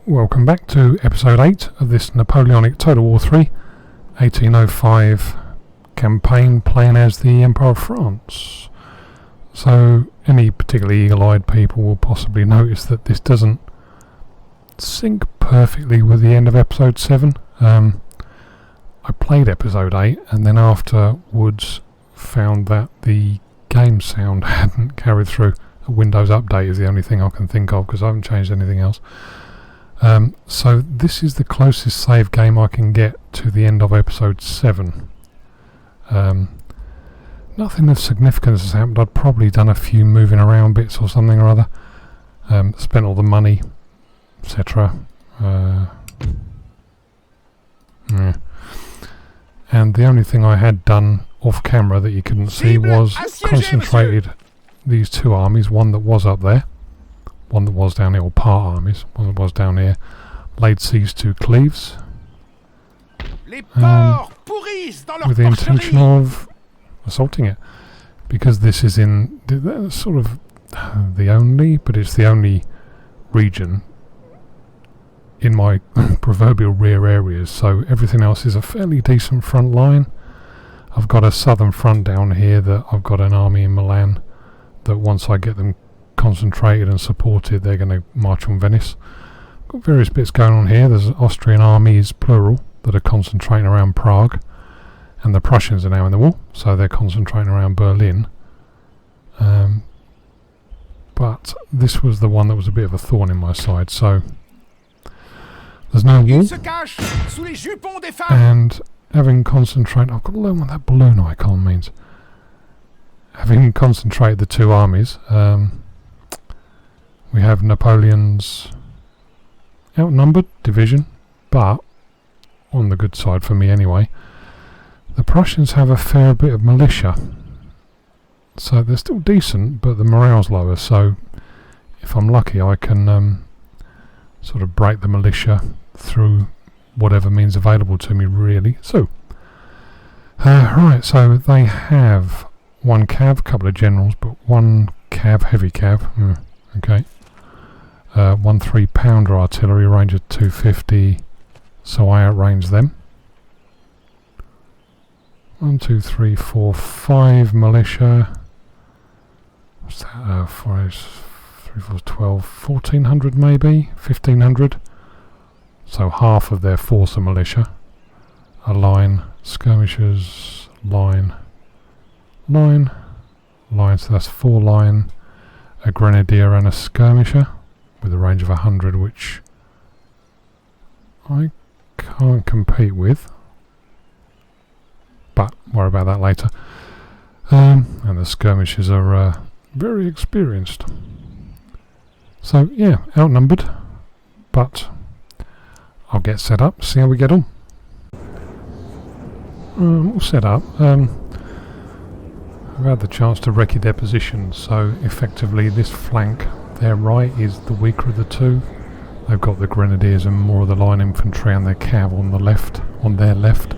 Welcome back to episode 8 of this Napoleonic Total War III 1805 campaign playing as the Emperor of France. So any particularly eagle-eyed people will possibly notice that this doesn't sync perfectly with the end of episode 7. I played episode 8 and then afterwards found that the game sound hadn't carried through. A Windows update is the only thing I can think of because I haven't changed anything else. So this is the closest save game I can get to the end of episode 7. Nothing of significance has happened. I'd probably done a few moving around bits or something or other. Spent all the money, etc. Yeah. And the only thing I had done off camera that you couldn't see was concentrated these two armies, one that was up there, one that was down here, or part armies, one that was down here, laid siege to Cleves with the intention of assaulting it, because this is in sort of the only region in my proverbial rear areas, so everything else is a fairly decent front line. I've got a southern front down here that I've got an army in Milan that once I get them concentrated and supported, they're going to march on Venice. Got various bits going on here. There's Austrian armies, plural, that are concentrating around Prague, and the Prussians are now in the war, so they're concentrating around Berlin. But this was the one that was a bit of a thorn in my side, so there's no war. And having concentrated, I've got to learn what that balloon icon means. Having concentrated the two armies, we have Napoleon's outnumbered division, but on the good side for me anyway, the Prussians have a fair bit of militia. So they're still decent, but the morale's lower, so if I'm lucky I can sort of break the militia through whatever means available to me, really. So, right, so they have one cav, couple of generals, but one cav, heavy cav, okay. 1 3-pounder artillery, range of 250, so I outrange them. 1 2 3 4 5 militia. What's that? 4 3 4 12, 1400 maybe, 1500. So half of their force are militia. A line, skirmishers, line, so that's 4 line, a grenadier and a skirmisher with a range of 100, which I can't compete with, but worry about that later. And the skirmishers are very experienced. So yeah, outnumbered, but I'll get set up, see how we get on. All set up. I've had the chance to recce their positions, so effectively this flank, their right, is the weaker of the two. They've got the grenadiers and more of the line infantry and their cav on the left, on their left.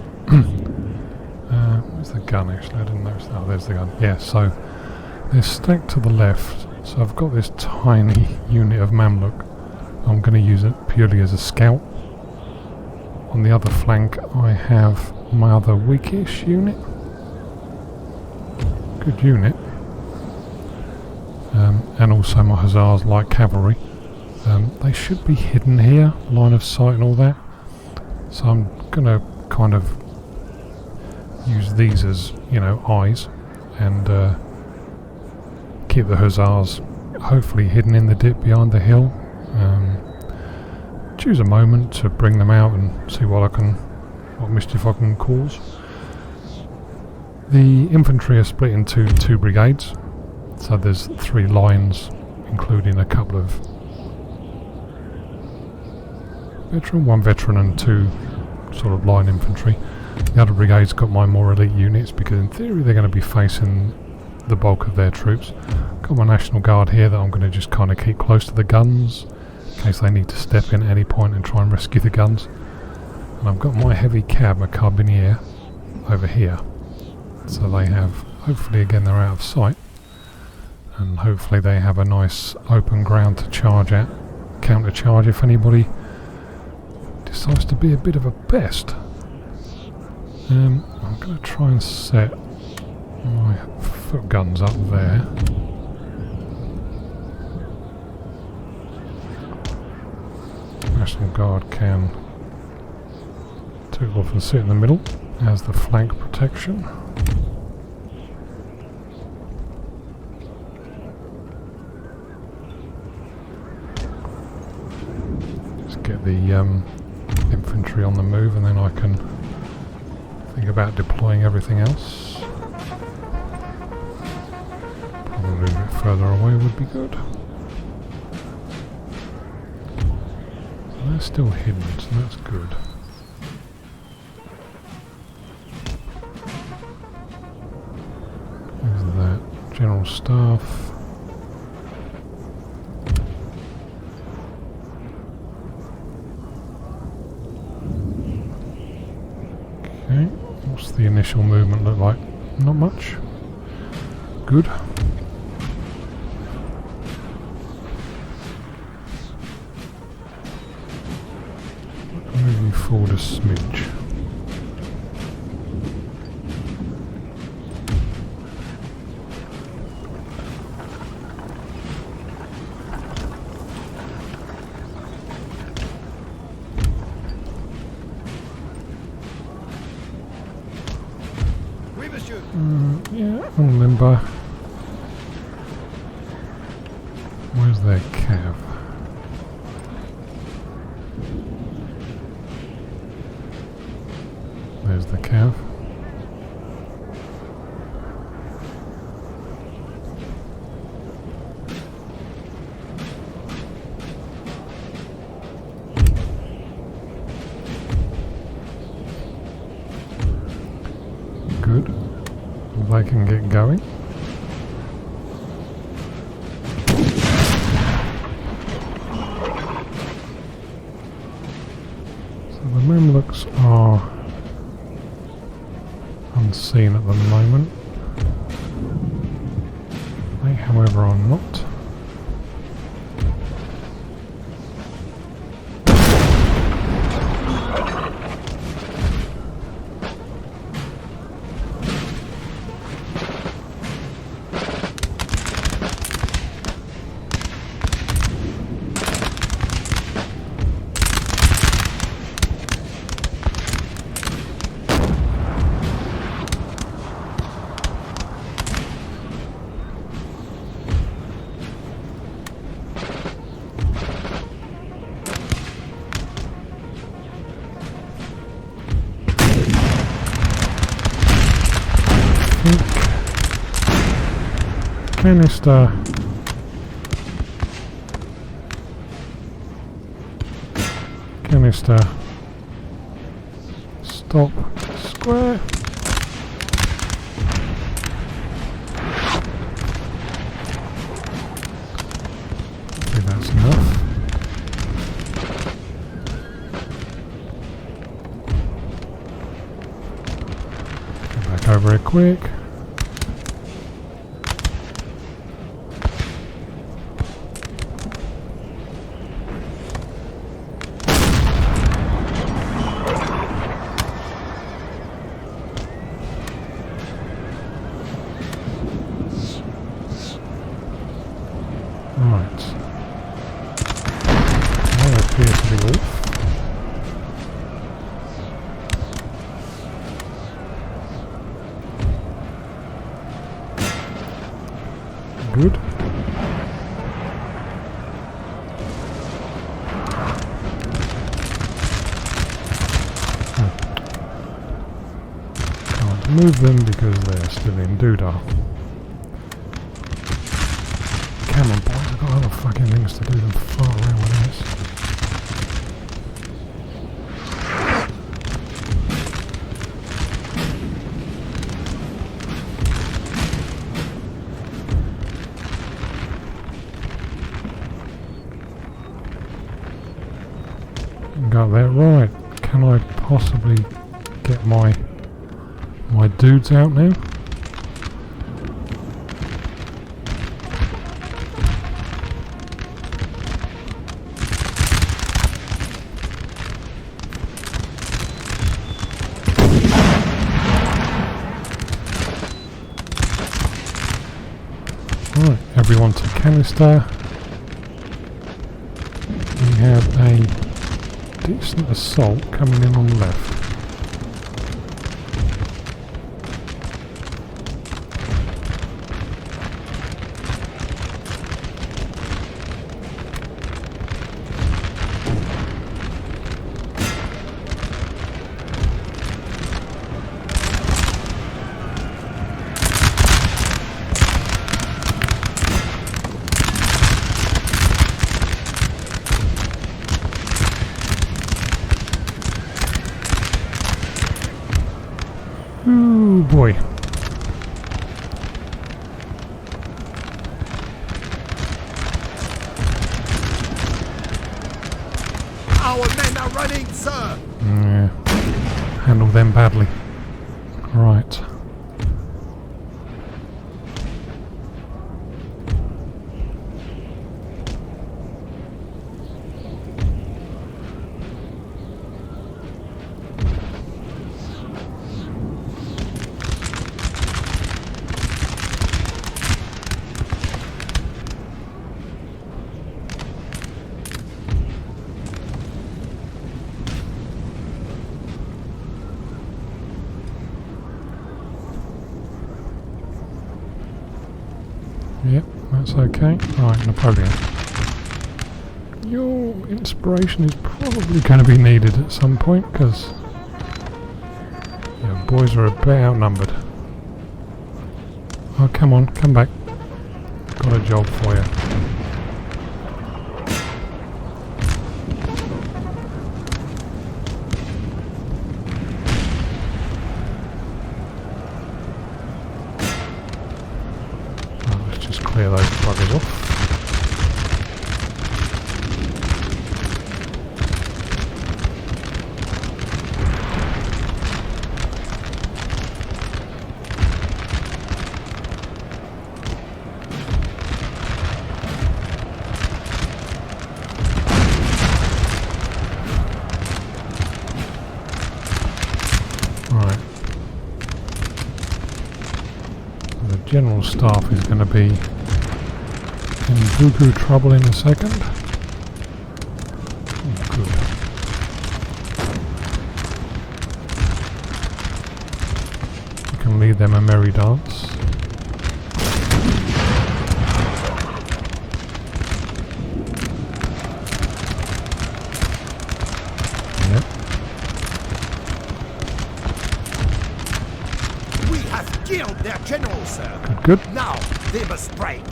Where's the gun actually? I didn't notice that. Oh, there's the gun. Yeah, so they're stacked to the left, so I've got this tiny unit of Mamluk. I'm going to use it purely as a scout. On the other flank I have my other weakish unit. Good unit. And also my hussars, light cavalry. They should be hidden here, line of sight and all that. So I'm going to kind of use these as, eyes, and keep the hussars hopefully hidden in the dip behind the hill. Choose a moment to bring them out and see what mischief I can cause. The infantry are split into 2 brigades, so there's 3 lines, including a couple of one veteran and 2 sort of line infantry. The other brigade's got my more elite units, because in theory they're going to be facing the bulk of their troops. Got my National Guard here that I'm going to just kind of keep close to the guns in case they need to step in at any point and try and rescue the guns. And I've got my heavy cab, my carabinier, over here. So they have, hopefully again they're out of sight, and hopefully they have a nice open ground to charge at, counter charge if anybody decides to be a bit of a pest. I'm going to try and set my foot guns up there. National Guard can take off and sit in the middle as the flank protection. Just get the infantry on the move, and then I can think about deploying everything else. Probably a bit further away would be good. So they're still hidden, so that's good. There's that General Staff. Okay, what's the initial movement look like? Not much. Good. Moving forward a smidge. Yeah, remember. Where's their cav? There's the cav. Good. They can get going. So the Mamluks are unseen at the moment. They, however, are not. Canister. Canister. Stop. Square. I think that's enough. Get back over it quick. Right. They appear to be off. Good. Can't move them because they're still in doodah. Come on, boys, I've got other fucking things to do than fart around with this. Got that right. Can I possibly get my dudes out now? wanted canister. We have a decent assault coming in on the left. Ooh boy. Our men are running, sir! Yeah. Handle them badly. Right. Yep, that's okay. Right, Napoleon. Your inspiration is probably going to be needed at some point, because your boys are a bit outnumbered. Oh, come on, come back. Got a job for you. Clear those buggers off. Right. So the general staff is going to be in boo-goo trouble in a second. Oh, good. You can lead them a merry dance. Yep. We have killed their general, sir. Good. Now they must break.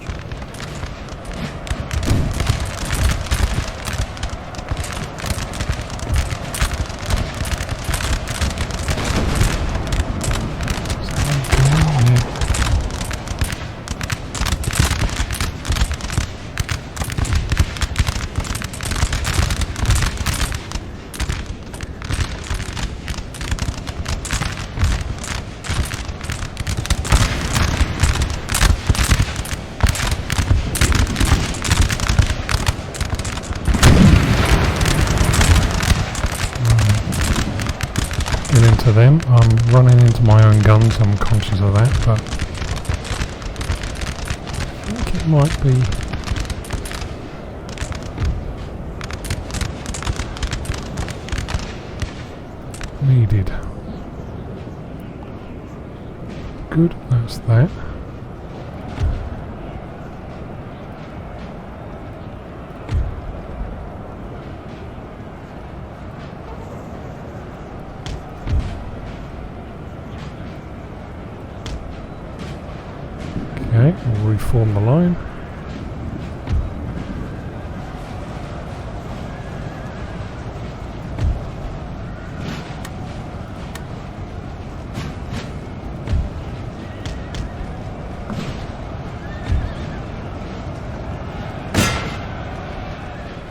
Into them. I'm running into my own guns, I'm conscious of that, but I think it might be needed. Good, that's that. Okay, we'll reform the line.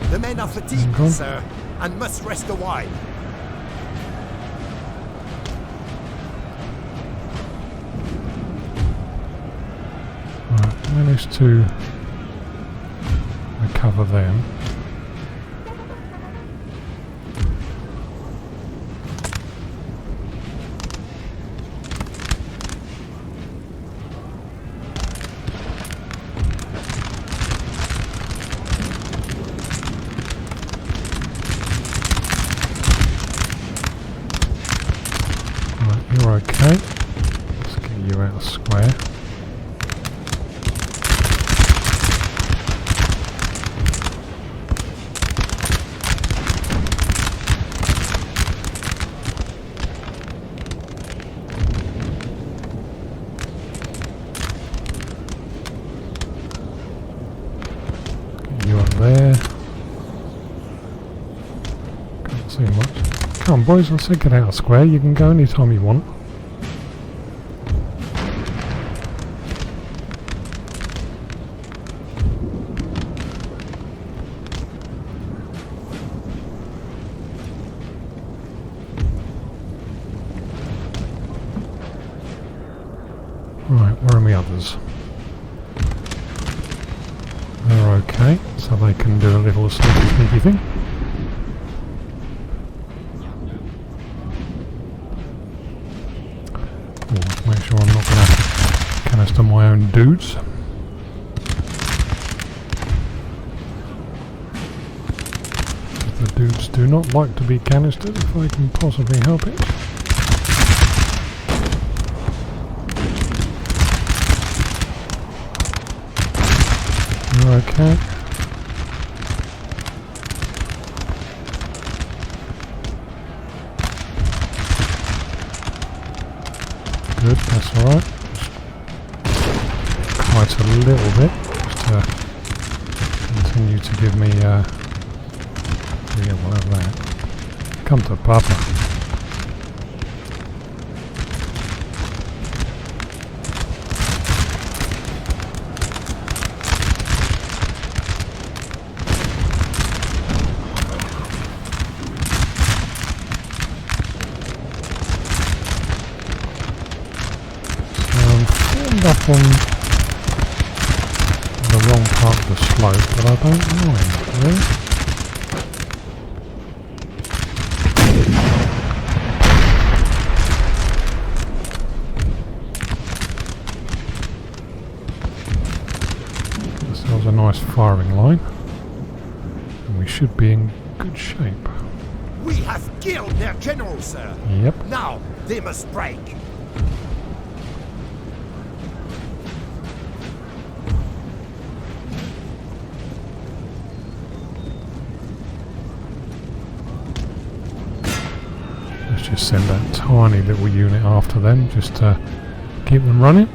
The men are fatigued, sir, and must rest a while. Managed to recover them. okay. Let's get you out of square. Get you up there. Can't see much. Come on boys, I said get out of square. You can go anytime you want. Right, where are my others? They're okay, so they can do a little sneaky thing. Ooh, make sure I'm not going to canister my own dudes. The dudes do not like to be canistered if I can possibly help it. Okay. Good, that's alright. Quite a little bit, just to continue to give me yeah, we'll have that. Come to Papa. Up on the wrong part of the slope, but I don't mind, really. This was a nice firing line, and we should be in good shape. We have killed their general, sir. Yep. Now they must break. Just send that tiny little unit after them, just to keep them running.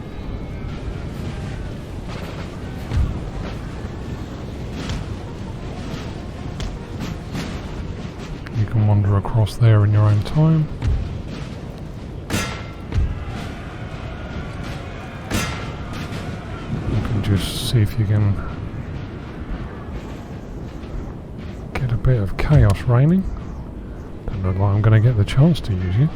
You can wander across there in your own time. You can just see if you can get a bit of chaos raining. Don't look like I'm going to get the chance to use you.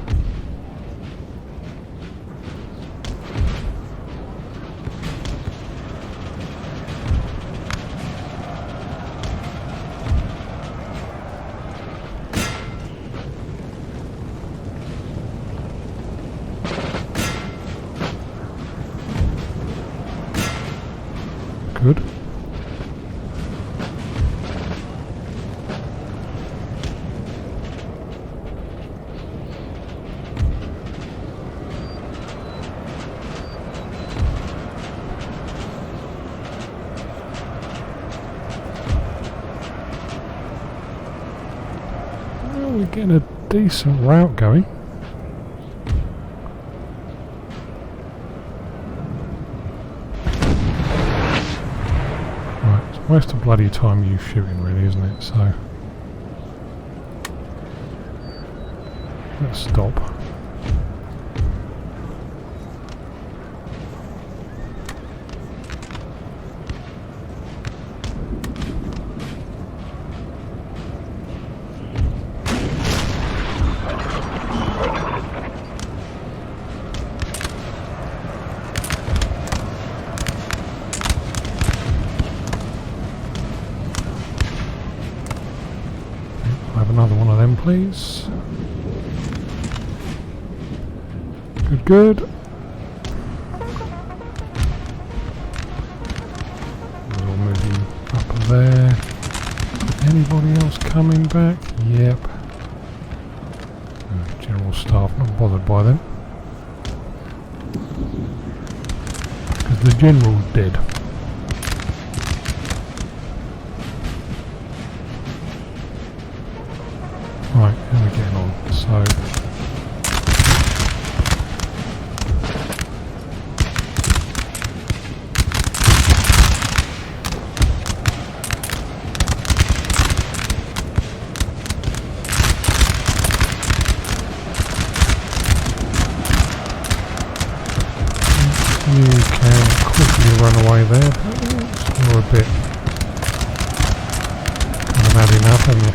Good. We're getting a decent route going. Right, it's a waste of bloody time you shooting really, isn't it? So let's stop. Another one of them, please. Good, good. We'll move you up there. Anybody else coming back? Yep. General staff, not bothered by them. the general dead. Right, how are we getting on? So you can quickly run away there. You're a bit kind of adding up, haven't you?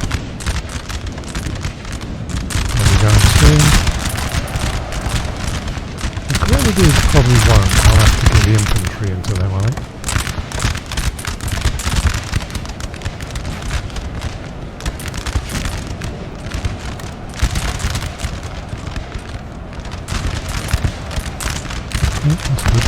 There we go and see. The grenadiers probably won't. I'll have to get the infantry into them, I think. That's good.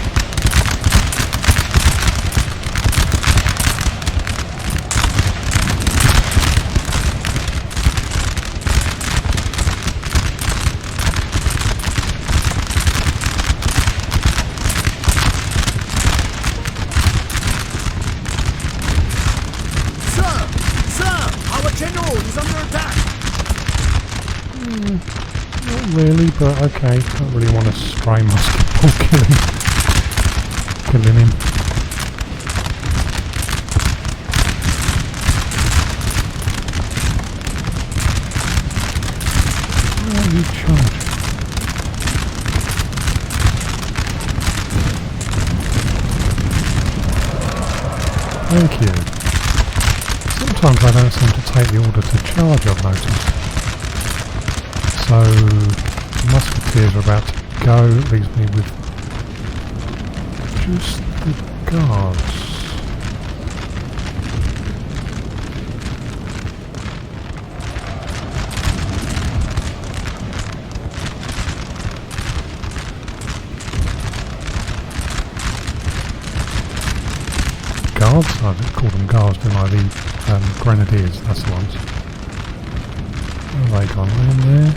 Really, but okay, don't really want to spray musket ball killing him. Oh, you charge. Thank you. Sometimes I don't seem to take the order to charge, I've noticed. So, the musketeers are about to go, leaves me with just the guards. Guards? I just called them guards, didn't I? The grenadiers, that's the ones. Where have they gone? In there?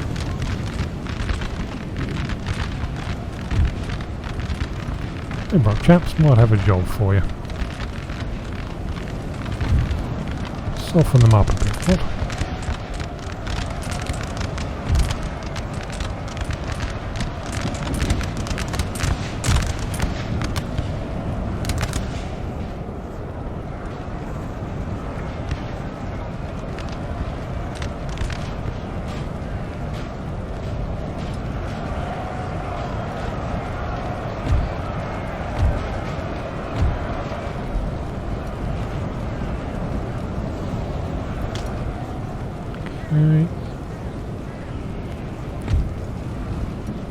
Right, chaps, might have a job for you. Soften them up a bit, what?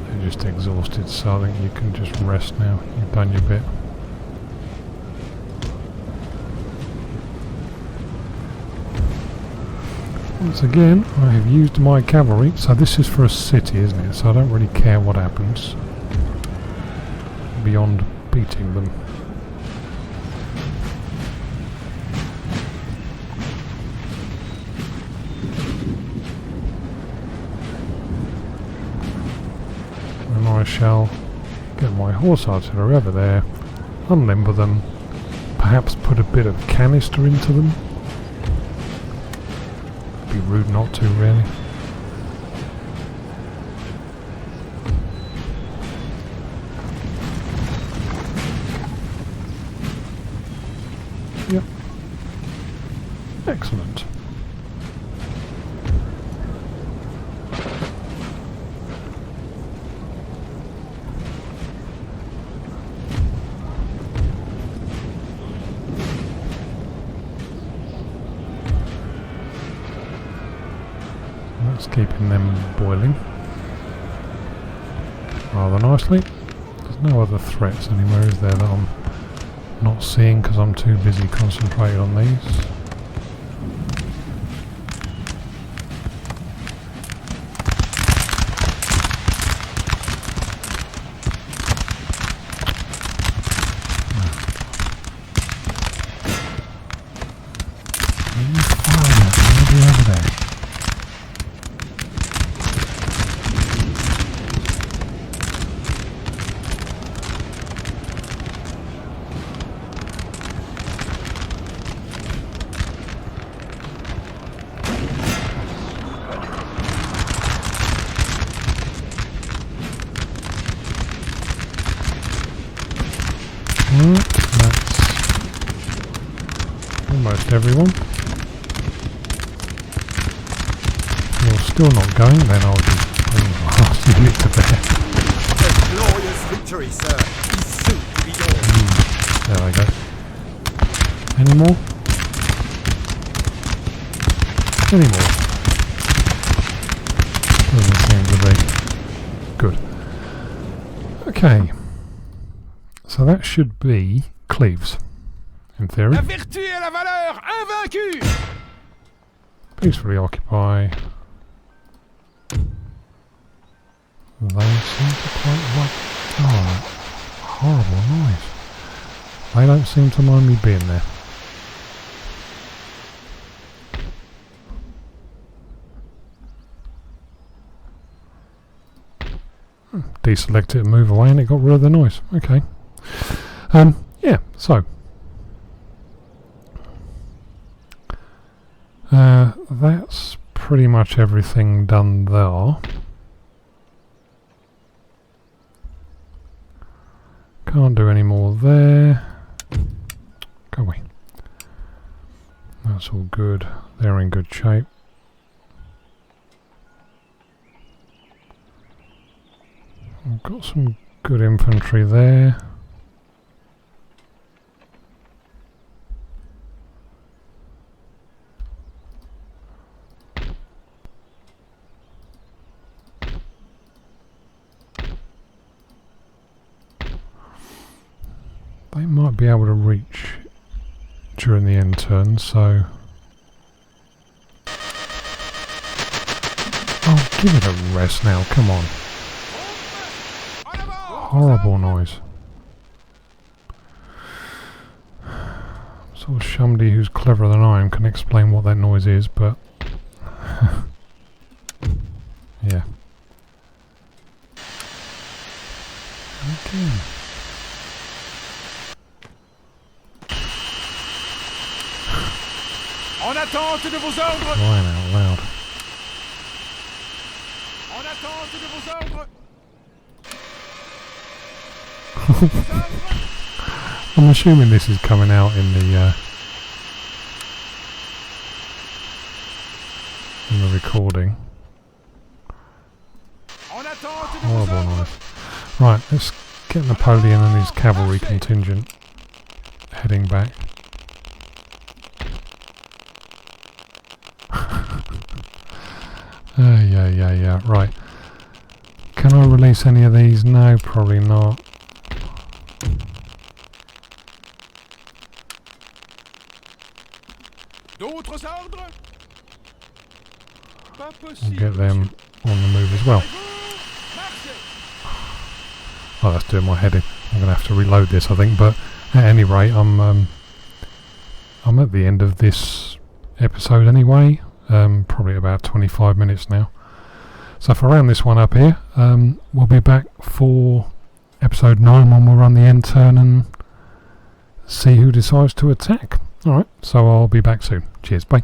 They're just exhausted, so I think you can just rest now. You've done your bit. Once again, I have used my cavalry, so this is for a city, isn't it? So I don't really care what happens beyond beating them. I shall get my horse artillery over there, unlimber them, perhaps put a bit of canister into them. Be rude not to, really. Yep. Excellent. That's keeping them boiling rather nicely. There's no other threats anywhere, is there, that I'm not seeing because I'm too busy concentrating on these? That's almost everyone. If you're still not going, then I'll just bring the last unit to bear. A glorious victory, sir. Is soon to be yours. There we go. Any more? Any more? Doesn't seem to be. Good. Okay. So that should be Cleves, in theory. La vertu et la valeur invaincue. Peacefully occupy. They seem to quite like... Oh, that horrible noise. They don't seem to mind me being there. Deselect it and move away and it got rid of the noise. Okay. Yeah, so that's pretty much everything done there. Can't do any more there. Go away. That's all good. They're in good shape. I've got some good infantry there. They might be able to reach during the end turn, so... Oh, give it a rest now, come on. Horrible noise. So somebody who's cleverer than I am can explain what that noise is, but... yeah. Okay. En attente de vos ordres. Crying out loud. En attente de vos ordres. I'm assuming this is coming out in the recording. En attente de vos Horrible ordres. noise. Right, let's get Napoleon and his cavalry contingent heading back. Yeah. Right. Can I release any of these? No, probably not. D'autres ordres? Pas We'll possible. get them on the move as well. Oh, that's doing my head in. I'm going to have to reload this, I think. But at any rate, I'm at the end of this episode anyway. Probably about 25 minutes now. So if I round this one up here, we'll be back for episode 9 when we'll run the end turn and see who decides to attack. Alright, so I'll be back soon. Cheers, bye.